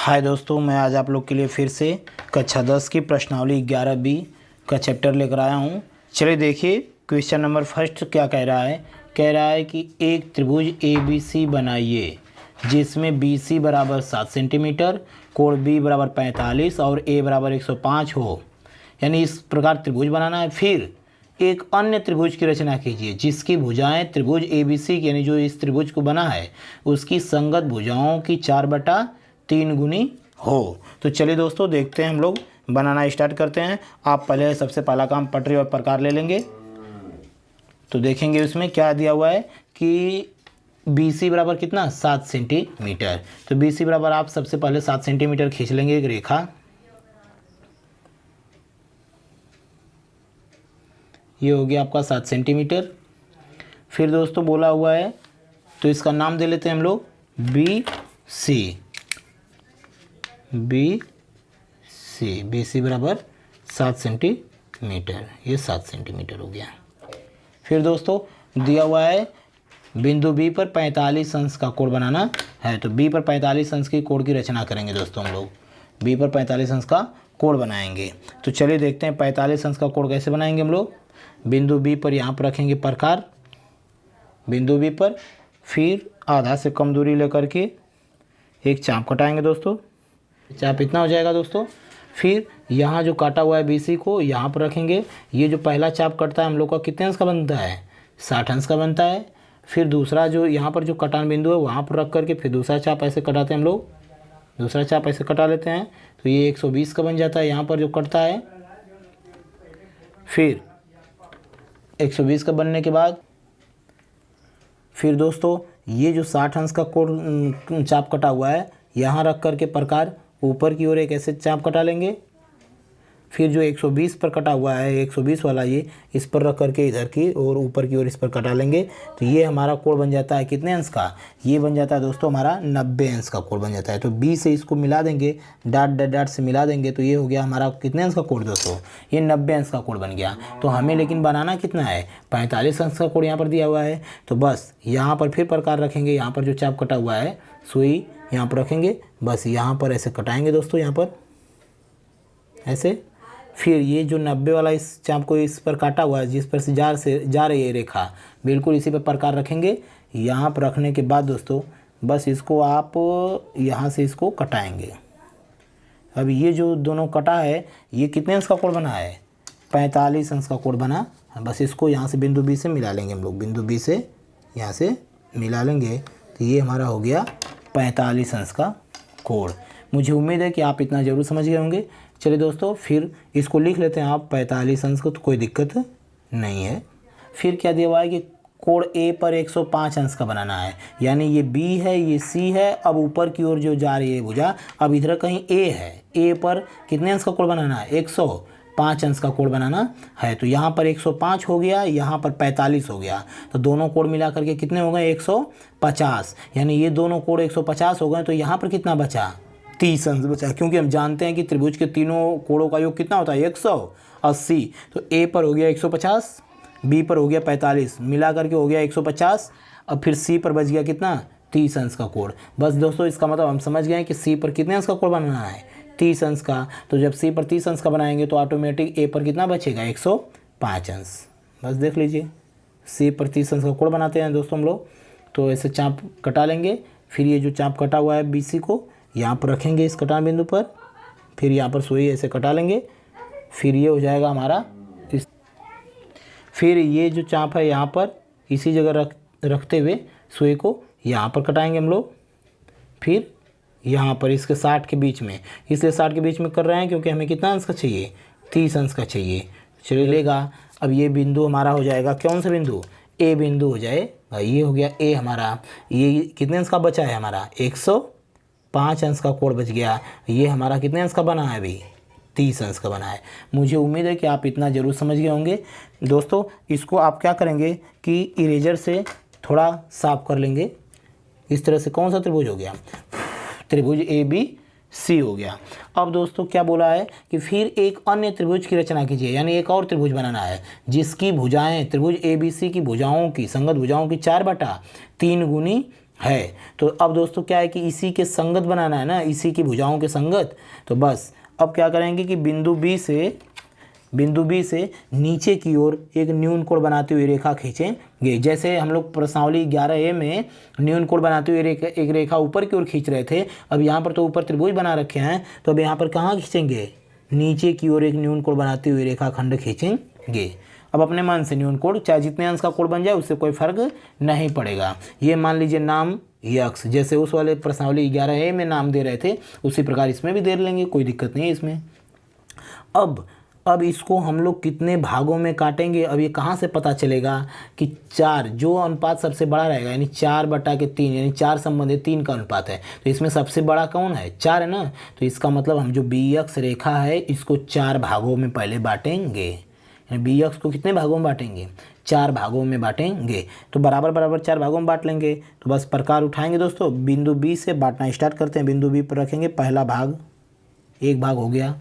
हाय दोस्तों, मैं आज आप लोग के लिए फिर से कक्षा 10 की प्रश्नावली 11B का चैप्टर लेकर आया हूँ। चलिए देखिए, क्वेश्चन नंबर फर्स्ट क्या कह रहा है। कह रहा है कि एक त्रिभुज ABC बनाइए जिसमें BC बराबर 7 सेंटीमीटर, कोण B बराबर 45 और A बराबर 105 हो। यानी इस प्रकार त्रिभुज बनाना है। फिर एक अन्य त्रिभुज की रचना कीजिए जिसकी भुजाएं त्रिभुज ABC की, यानी जो इस त्रिभुज को बना है उसकी संगत भुजाओं की 4/3 गुनी हो। तो चलिए दोस्तों, देखते हैं, हम लोग बनाना स्टार्ट करते हैं। आप पहले सबसे पहला काम पटरी और प्रकार ले लेंगे। तो देखेंगे उसमें क्या दिया हुआ है कि BC बराबर कितना 7 सेंटीमीटर। तो BC बराबर आप सबसे पहले 7 सेंटीमीटर खींच लेंगे एक रेखा। ये हो गया आपका 7 सेंटीमीटर। फिर दोस्तों बोला हुआ है तो इसका नाम दे लेते हैं हम लोग BC बराबर 7 सेंटीमीटर। ये 7 सेंटीमीटर हो गया। फिर दोस्तों दिया हुआ है बिंदु B पर 45 अंश का कोण बनाना है। तो B पर 45 अंश की कोण की रचना करेंगे दोस्तों। हम लोग B पर 45 अंश का कोण बनाएंगे। तो चलिए देखते हैं 45 अंश का कोण कैसे बनाएंगे हम लोग। बिंदु B पर यहाँ पर रखेंगे प्रकार, बिंदु B पर। फिर आधा से कम दूरी लेकर के एक चाप कटाएंगे दोस्तों। चाप इतना हो जाएगा दोस्तों। फिर यहाँ जो काटा हुआ है BC को यहाँ पर रखेंगे। ये जो पहला चाप कटता है हम लोग का कितने अंश का बनता है, 60 अंश का बनता है। फिर दूसरा जो यहाँ पर जो कटान बिंदु है वहाँ पर रख करके फिर दूसरा चाप ऐसे कटाते हैं हम लोग। दूसरा चाप ऐसे कटा लेते हैं तो ये 120 का बन जाता है यहाँ पर जो कटता है। फिर 120 का बनने के बाद फिर दोस्तों ये जो 60 अंश का कोण चाप कटा हुआ है यहाँ रख करके प्रकार ऊपर की ओर एक ऐसे चाप कटा लेंगे। फिर जो 120 पर कटा हुआ है 120 वाला ये इस पर रख करके इधर की और ऊपर की ओर इस पर कटा लेंगे। तो ये हमारा कोण बन जाता है कितने अंश का, ये बन जाता है दोस्तों हमारा 90 अंश का कोण बन जाता है। तो B से इसको मिला देंगे, डाट डाट डाट से मिला देंगे तो ये हो गया हमारा कितने अंश का कोण दोस्तों, ये 90 अंश का कोण बन गया। तो हमें लेकिन बनाना कितना है, 45 अंश का कोण यहाँ पर दिया हुआ है। तो बस यहाँ पर फिर प्रकार रखेंगे, यहाँ पर जो चाप कटा हुआ है सुई यहाँ पर रखेंगे, बस यहाँ पर ऐसे कटाएंगे दोस्तों, यहाँ पर ऐसे। फिर ये जो 90 वाला इस चाप को इस पर काटा हुआ है जिस पर से जा रही है रेखा, बिल्कुल इसी पर प्रकार रखेंगे। यहाँ पर रखने के बाद दोस्तों बस इसको आप यहाँ से इसको कटाएंगे। अब ये जो दोनों कटा है ये कितने अंश का कोण बना है, 45 अंश का कोण बना। बस इसको यहाँ से बिंदु B से मिला लेंगे हम लोग, बिंदु B से यहाँ से मिला लेंगे तो ये हमारा हो गया 45 अंश का कोण। मुझे उम्मीद है कि आप इतना ज़रूर समझ गए होंगे। चलिए दोस्तों फिर इसको लिख लेते हैं आप 45 अंश को, तो कोई दिक्कत नहीं है। फिर क्या दिया हुआ है कि कोण A पर 105 अंश का बनाना है। यानी ये B है, ये C है। अब ऊपर की ओर जो जा रही है भुजा, अब इधर कहीं A है, A पर कितने अंश का कोण बनाना है, 105 अंश का कोण बनाना है। तो यहाँ पर 105 हो गया, यहाँ पर 45 हो गया। तो दोनों कोण मिला करके कितने हो गए, 150। यानी ये दोनों कोण 150 हो गए। तो यहाँ पर कितना बचा, 30 अंश बचा। क्योंकि हम जानते हैं कि त्रिभुज के तीनों कोणों का योग कितना होता है, 180। तो A पर हो गया 150, B पर हो गया 45, मिला करके हो गया 150। अब फिर C पर बच गया कितना, 30 अंश का कोण। बस दोस्तों इसका मतलब हम समझ गए कि C पर कितने अंश का कोण बनाना है, 30 अंश का। तो जब C पर 30 अंश का बनाएंगे तो ऑटोमेटिक A पर कितना बचेगा, 105 अंश। बस देख लीजिए, C पर 30 अंश का कोण बनाते हैं दोस्तों हम लोग। तो ऐसे चाप कटा लेंगे। फिर ये जो चाप कटा हुआ है BC को यहाँ पर रखेंगे इस कटान बिंदु पर। फिर यहाँ पर सुई ऐसे कटा लेंगे। फिर ये हो जाएगा हमारा इस। फिर ये जो चाप है यहाँ पर इसी जगह रखते हुए सुई को यहाँ पर कटाएंगे हम लोग। फिर यहाँ पर इसके 60 के बीच में, इसलिए 60 के बीच में कर रहे हैं क्योंकि हमें कितना अंश का चाहिए, 30 अंश का चाहिए। चलिए लेगा। अब ये बिंदु हमारा हो जाएगा कौन सा बिंदु, A बिंदु हो जाएगा। ये हो गया A हमारा। ये कितने अंश का बचा है हमारा, 105 अंश का कोण बच गया। ये हमारा कितने अंश का बना है अभी, 30 अंश का बना है। मुझे उम्मीद है कि आप इतना ज़रूर समझ गए होंगे। दोस्तों इसको आप क्या करेंगे कि इरेजर से थोड़ा साफ कर लेंगे। इस तरह से कौन सा त्रिभुज हो गया, त्रिभुज ABC हो गया। अब दोस्तों क्या बोला है कि फिर एक अन्य त्रिभुज की रचना कीजिए। यानी एक और त्रिभुज बनाना है जिसकी भुजाएं त्रिभुज ABC की भुजाओं की संगत भुजाओं की 4/3 गुनी है। तो अब दोस्तों क्या है कि इसी के संगत बनाना है ना, इसी की भुजाओं के संगत। तो बस अब क्या करेंगे कि बिंदु बी से नीचे की ओर एक न्यून कोण बनाती हुई रेखा खींचेंगे। जैसे हम लोग प्रश्नावली 11A में न्यून कोण बनाते हुए एक रेखा ऊपर की ओर खींच रहे थे, अब यहाँ पर तो ऊपर त्रिभुज बना रखे हैं, तो अब यहाँ पर कहाँ खींचेंगे, नीचे की ओर एक न्यून कोण बनाती हुई रेखा खंड खींचेंगे। अब अपने मन से न्यून कोण चाहे जितने अंश का कोण बन जाए उससे कोई फर्क नहीं पड़ेगा। ये मान लीजिए नाम यक्स, जैसे उस वाले प्रश्नावली 11A में नाम दे रहे थे उसी प्रकार इसमें भी दे लेंगे, कोई दिक्कत नहीं है इसमें। अब इसको हम लोग कितने भागों में काटेंगे, अब ये कहाँ से पता चलेगा कि 4 जो अनुपात सबसे बड़ा रहेगा, यानी 4/3, यानी 4 संबंधित 3 का अनुपात है, तो इसमें सबसे बड़ा कौन है, 4 है ना। तो इसका मतलब हम जो बी एक्स रेखा है इसको 4 भागों में पहले बांटेंगे। यानी बी एक्स को कितने भागों में बांटेंगे, 4 भागों में बांटेंगे। तो बराबर बराबर 4 भागों में बांट लेंगे। तो बस प्रकार उठाएंगे दोस्तों, बिंदु बी से बांटना स्टार्ट करते हैं। बिंदु बी पर रखेंगे पहला भाग, 1 भाग हो गया।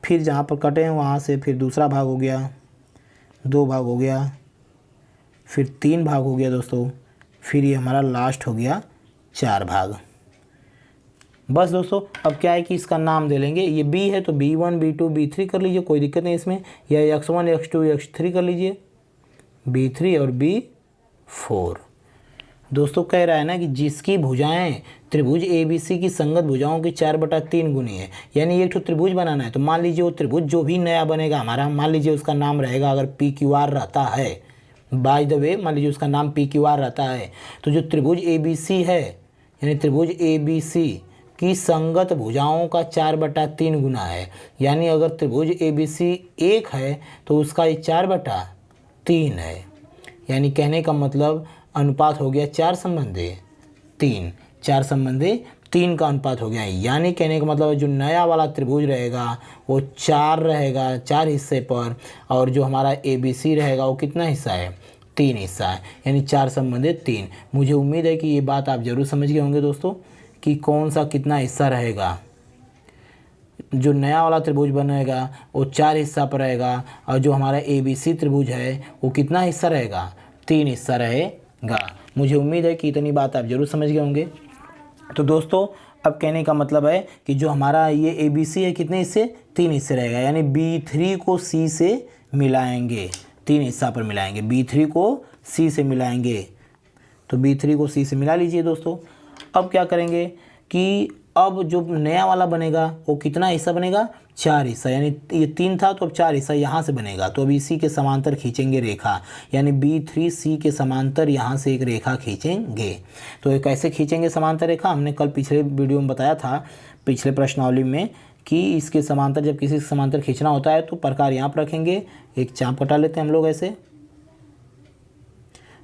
फिर जहाँ पर कटे हैं वहाँ से फिर दूसरा भाग हो गया, 2 भाग हो गया, फिर 3 भाग हो गया दोस्तों, फिर ये हमारा लास्ट हो गया 4 भाग। बस दोस्तों अब क्या है कि इसका नाम दे लेंगे, ये बी है तो B1 B2 B3 कर लीजिए, कोई दिक्कत नहीं इसमें, या x1 x2 x3 कर लीजिए, B3 और B4। दोस्तों कह रहा है ना कि जिसकी भुजाएं त्रिभुज ABC की संगत भुजाओं की 4/3 गुनी है, यानी एक तो त्रिभुज बनाना है। तो मान लीजिए वो त्रिभुज जो भी नया बनेगा हमारा, मान लीजिए उसका नाम रहेगा अगर PQR रहता है, बाय द वे मान लीजिए उसका नाम PQR रहता है, तो जो त्रिभुज ABC है यानी त्रिभुज ABC की संगत भुजाओं का 4/3 गुना है। यानी अगर त्रिभुज ABC 1 है तो उसका ये 4/3 है। यानी कहने का मतलब अनुपात हो गया 4/3, 4/3 का अनुपात हो गया। यानी कहने का मतलब जो नया वाला त्रिभुज रहेगा वो 4 रहेगा 4 हिस्से पर, और जो हमारा ABC रहेगा वो कितना हिस्सा है, 3 हिस्सा है, यानी 4/3। मुझे उम्मीद है कि ये बात आप ज़रूर समझ गए होंगे दोस्तों कि कौन सा कितना हिस्सा रहेगा। जो नया वाला त्रिभुज बनेगा वो 4 हिस्सा पर रहेगा, और जो हमारा ABC त्रिभुज है वो कितना हिस्सा रहेगा, 3 हिस्सा रहेगा। मुझे उम्मीद है कि इतनी बात आप ज़रूर समझ गए होंगे। तो दोस्तों अब कहने का मतलब है कि जो हमारा ये ABC है कितने हिस्से, 3 हिस्से रहेगा, यानी B3 को C से मिलाएंगे, 3 हिस्सा पर मिलाएंगे, B3 को C से मिलाएंगे। तो B3 को C से मिला लीजिए दोस्तों। अब क्या करेंगे कि अब जो नया वाला बनेगा वो कितना हिस्सा बनेगा, 4 हिस्सा, यानी ये 3 था तो अब 4 हिस्सा यहाँ से बनेगा। तो अब इसी के समांतर खींचेंगे रेखा, यानी B3C के समांतर यहाँ से एक रेखा खींचेंगे। तो ये कैसे खींचेंगे समांतर रेखा, हमने कल पिछले वीडियो में बताया था, पिछले प्रश्नावली में, कि इसके समांतर जब किसी समांतर खींचना होता है तो प्रकार यहाँ पर रखेंगे, एक चाप कटा लेते हैं हम लोग ऐसे,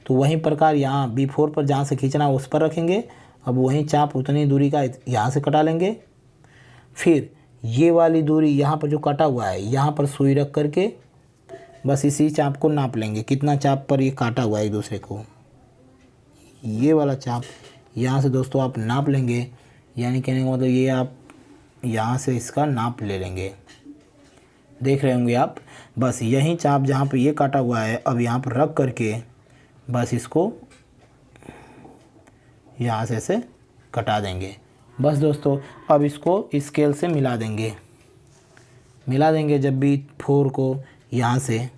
तो वहीं प्रकार यहाँ B4 पर जहाँ से खींचना उस पर रखेंगे। अब वहीं चाप उतनी दूरी का यहाँ से कटा लेंगे। फिर ये वाली दूरी यहाँ पर जो कटा हुआ है यहाँ पर सुई रख करके बस इसी चाप को नाप लेंगे, कितना चाप पर ये काटा हुआ है एक दूसरे को, ये वाला चाप यहाँ से दोस्तों आप नाप लेंगे। यानी कहने का मतलब ये आप यहाँ से इसका नाप ले लेंगे, देख रहे होंगे आप। बस यही चाप जहाँ पर ये काटा हुआ है अब यहाँ पर रख करके बस इसको यहाँ से ऐसे कटा देंगे। बस दोस्तों अब इसको स्केल से मिला देंगे जब B4 को यहाँ से,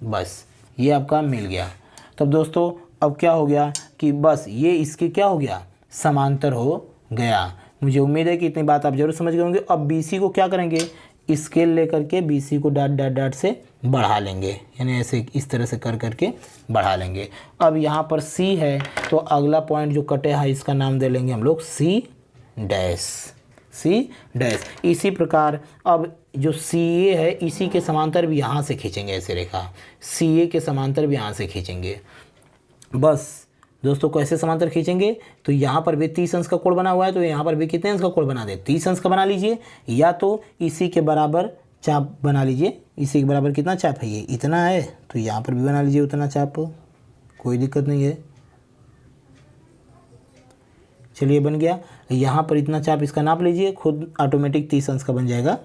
बस ये आपका मिल गया। तब दोस्तों अब क्या हो गया कि बस ये इसके क्या हो गया, समांतर हो गया। मुझे उम्मीद है कि इतनी बात आप जरूर समझ गए होंगे। अब BC को क्या करेंगे, स्केल लेकर के BC co dot dot dot से बढ़ा लेंगे, यानी ऐसे इस तरह से कर करके बढ़ा लेंगे। अब यहाँ पर C है तो अगला पॉइंट जो कटे है इसका नाम दे लेंगे हम लोग C डैश। इसी प्रकार अब जो CA है इसी के समांतर भी यहाँ से खींचेंगे, ऐसे रेखा CA के समांतर भी यहाँ से खींचेंगे। बस दोस्तों कैसे समांतर खींचेंगे, तो यहाँ पर भी 30 अंश का कोण बना हुआ है तो यहाँ पर भी कितने अंश का कोण बना दे, 30 अंश का बना लीजिए, या तो इसी के बराबर चाप बना लीजिए। इसी के बराबर कितना चाप है, ये इतना है, तो यहाँ पर भी बना लीजिए उतना चाप, कोई दिक्कत नहीं है। चलिए बन गया। यहाँ पर इतना चाप इसका नाप लीजिए, खुद ऑटोमेटिक 30 अंश का बन जाएगा।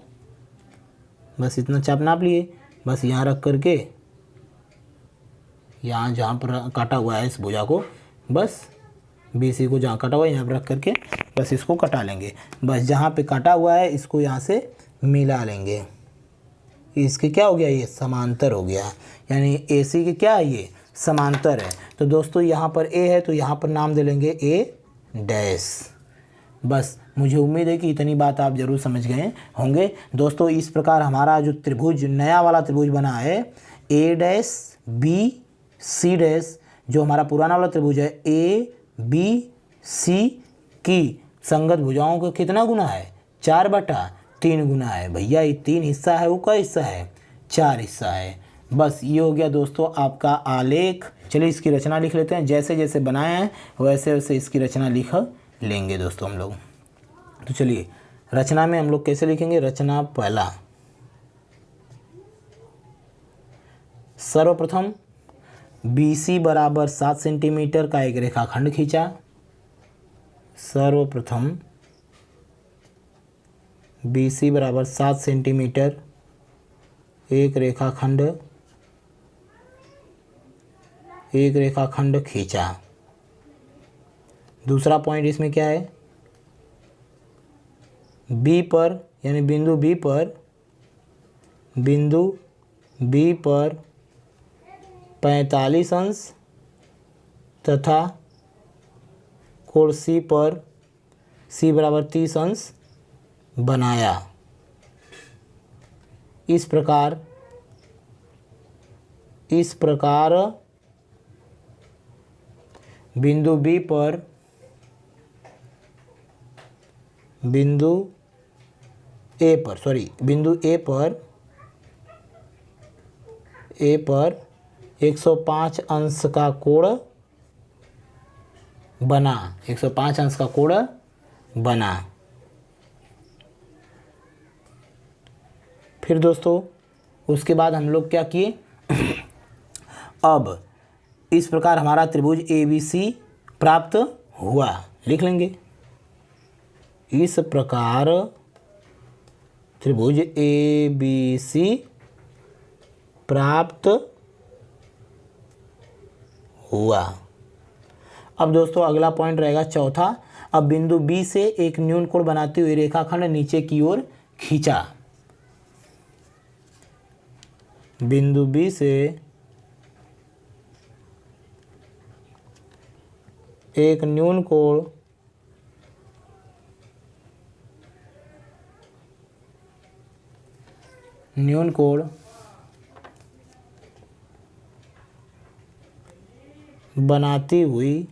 बस इतना चाप नाप लिए, बस यहाँ रख करके यहाँ जहाँ पर काटा हुआ है इस भुजा को बस BC को जहाँ कटा हुआ है यहाँ पर रख करके बस इसको कटा लेंगे। बस जहाँ पे कटा हुआ है इसको यहाँ से मिला लेंगे। इसके क्या हो गया, ये समांतर हो गया, यानी AC के क्या है, ये समांतर है। तो दोस्तों यहाँ पर A है तो यहाँ पर नाम दे लेंगे A'। बस मुझे उम्मीद है कि इतनी बात आप ज़रूर समझ गए होंगे। दोस्तों इस प्रकार हमारा जो त्रिभुज नया वाला त्रिभुज बना है A'BC', जो हमारा पुराना वाला त्रिभुज है ABC की संगत भुजाओं का कितना गुना है, 4/3 गुना है। भैया ये 3 हिस्सा है, वो का हिस्सा है, 4 हिस्सा है। बस ये हो गया दोस्तों आपका आलेख। चलिए इसकी रचना लिख लेते हैं, जैसे जैसे बनाए हैं वैसे वैसे इसकी रचना लिख लेंगे दोस्तों हम लोग। तो चलिए रचना में हम लोग कैसे लिखेंगे। रचना पहला, सर्वप्रथम BC बराबर 7 सेंटीमीटर का एक रेखाखंड खींचा। सर्वप्रथम BC बराबर 7 सेंटीमीटर एक रेखाखंड खींचा। दूसरा पॉइंट इसमें क्या है, B पर यानी बिंदु B पर 45 अंश तथा कोण C पर C बराबर 30 अंश बनाया। इस प्रकार बिंदु A पर 105 अंश का कोण बना। 105 अंश का कोण बना। फिर दोस्तों उसके बाद हम लोग क्या किए, अब इस प्रकार हमारा त्रिभुज ABC प्राप्त हुआ। लिख लेंगे, इस प्रकार त्रिभुज ABC प्राप्त हुआ। अब दोस्तों अगला पॉइंट रहेगा चौथा। अब बिंदु B से एक न्यून कोण बनाते हुए रेखाखंड नीचे की ओर खींचा। बिंदु B से एक न्यून कोण बनाती हुई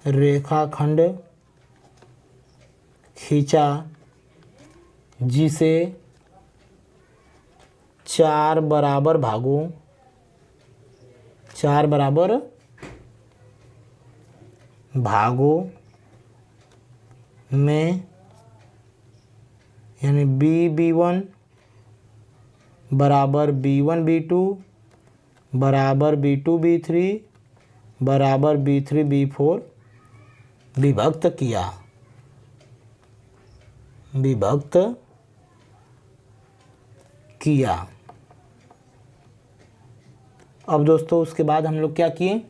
रेखाखंड खींचा, जिसे 4 बराबर भागों में यानी B1 बराबर B1 B2 बराबर B2 B3 बराबर B3 B4 विभक्त किया। अब दोस्तों उसके बाद हम लोग क्या किए,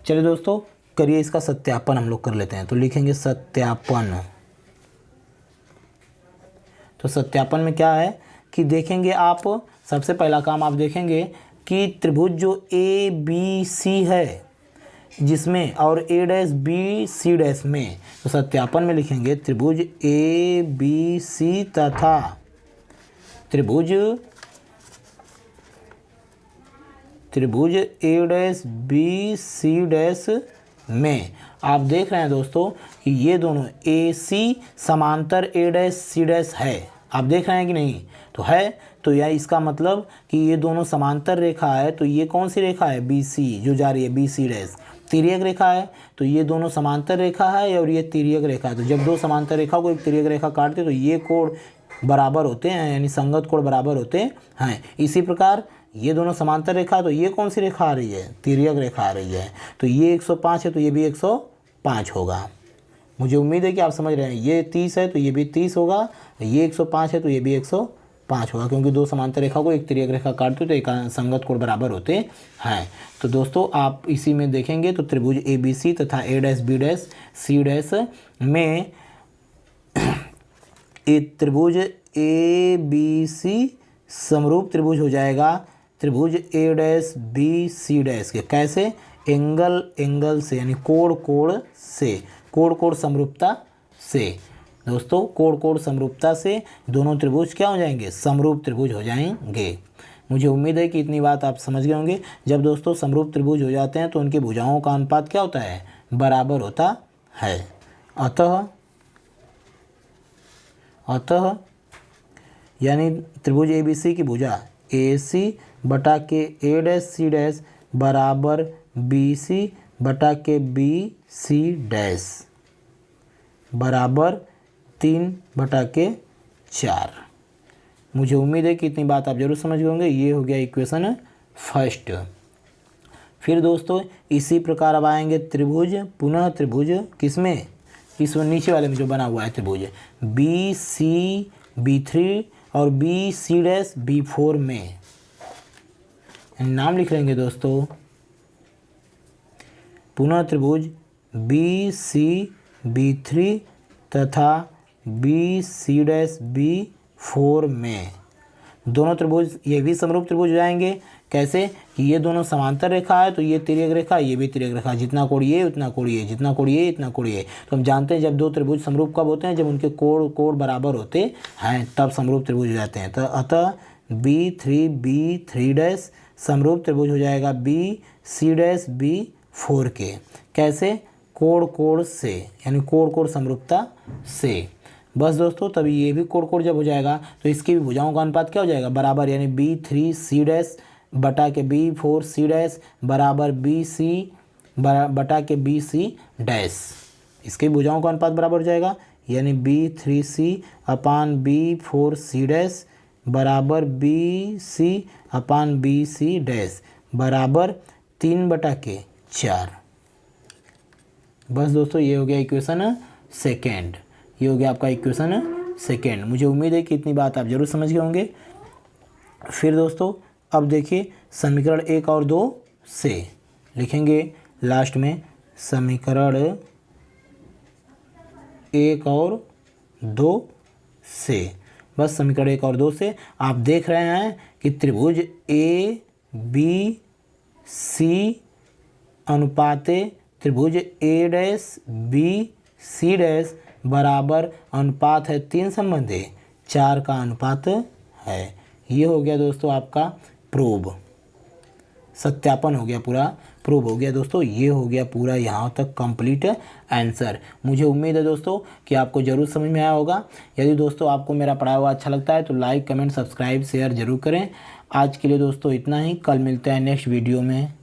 चलिए दोस्तों करिए इसका सत्यापन हम लोग कर लेते हैं। तो लिखेंगे सत्यापन। तो सत्यापन में क्या है कि देखेंगे आप, सबसे पहला काम आप देखेंगे कि त्रिभुज जो ABC है जिसमें और A'BC' में, तो सत्यापन में लिखेंगे त्रिभुज ABC तथा त्रिभुज A'BC' में आप देख रहे हैं दोस्तों कि ये दोनों AC समांतर A', है। आप देख रहे हैं कि नहीं, तो है। तो यह इसका मतलब कि ये दोनों समांतर रेखा है। तो ये कौन सी रेखा है, BC जो जा रही है BC', तिर्यक रेखा है। तो ये दोनों समांतर रेखा है और ये तिर्यक रेखा है। तो जब दो समांतर रेखा को एक तिर्यक रेखा काटते तो ये कोण बराबर होते हैं, यानी संगत कोण बराबर होते हैं। इसी प्रकार ये दोनों समांतर रेखा, तो ये कौन सी रेखा आ रही है, तिर्यक रेखा आ रही है। तो ये 105 है तो ये भी 105 105 होगा। मुझे उम्मीद है कि आप समझ रहे हैं। ये 30 है तो ये भी 30 होगा, ये 105 है तो ये भी 105 होगा, क्योंकि दो समांतर रेखा को एक तिर्यक रेखा काटते तो एक संगत कोण बराबर होते हैं। तो दोस्तों आप इसी में देखेंगे तो त्रिभुज ABC तथा A', B', C' में त्रिभुज ABC समरूप त्रिभुज हो जाएगा त्रिभुज A', के कैसे? एंगल से, यानी कोण से, कोण समरूपता से। दोस्तों कोण समरूपता से दोनों त्रिभुज क्या हो जाएंगे? समरूप त्रिभुज हो जाएंगे। मुझे उम्मीद है कि इतनी बात आप समझ गए होंगे। जब दोस्तों समरूप त्रिभुज हो जाते हैं तो उनकी भुजाओं का अनुपात क्या होता है? बराबर होता है। अतः यानी त्रिभुज ABC की भुजा AC बटा के A', C' बराबर BC बटा के BC' बराबर 3/4। मुझे उम्मीद है कि इतनी बात आप जरूर समझ गए होंगे। ये हो गया इक्वेशन फर्स्ट। फिर दोस्तों इसी प्रकार अब आएंगे त्रिभुज, पुनः त्रिभुज किसमें? इस नीचे वाले में जो बना हुआ है त्रिभुज BC B3 और BC' B4 में। नाम लिख लेंगे दोस्तों, पुनः त्रिभुज BC B3 तथा BC' B4 में दोनों त्रिभुज ये भी समरूप त्रिभुज हो जाएंगे। कैसे? कि ये दोनों समांतर रेखा है तो ये तिर्यक रेखा, ये भी तिर्यक रेखा, जितना कोण ये उतना कोण ये, जितना कोण ये इतना कोण ये। तो हम जानते हैं जब दो त्रिभुज समरूप कब होते हैं? जब उनके कोण बराबर होते हैं तब समरूप त्रिभुज हो जाते हैं। तो अतः B3 B3' समरूप त्रिभुज हो जाएगा BC' B4 के। कैसे? कोण से, यानी कोण समरूपता से। बस दोस्तों तभी ये भी कोण जब हो जाएगा तो इसकी भी भुजाओं का अनुपात क्या हो जाएगा? बराबर, यानी B3C' बटा के B4C' बराबर BC बटा के BC'। इसके भुजाओं का अनुपात बराबर हो जाएगा, यानी B3C अपान B4C' बराबर BC अपान BC' बराबर 3/4। बस दोस्तों ये हो गया इक्वेशन सेकेंड। ये हो गया आपका इक्वेशन सेकेंड। मुझे उम्मीद है कि इतनी बात आप जरूर समझ गए होंगे। फिर दोस्तों अब देखिए समीकरण 1 और 2 से लिखेंगे लास्ट में समीकरण 1 और 2 से। बस समीकरण 1 और 2 से आप देख रहे हैं कि त्रिभुज ABC अनुपाते त्रिभुज A', BC' बराबर अनुपात है 3 संबंधी 4 का अनुपात है। ये हो गया दोस्तों आपका प्रूव, सत्यापन हो गया, पूरा प्रूव हो गया दोस्तों। ये हो गया पूरा यहाँ तक कंप्लीट आंसर। मुझे उम्मीद है दोस्तों कि आपको ज़रूर समझ में आया होगा। यदि दोस्तों आपको मेरा पढ़ाया हुआ अच्छा लगता है तो लाइक कमेंट सब्सक्राइब शेयर ज़रूर करें। आज के लिए दोस्तों इतना ही, कल मिलते हैं नेक्स्ट वीडियो में।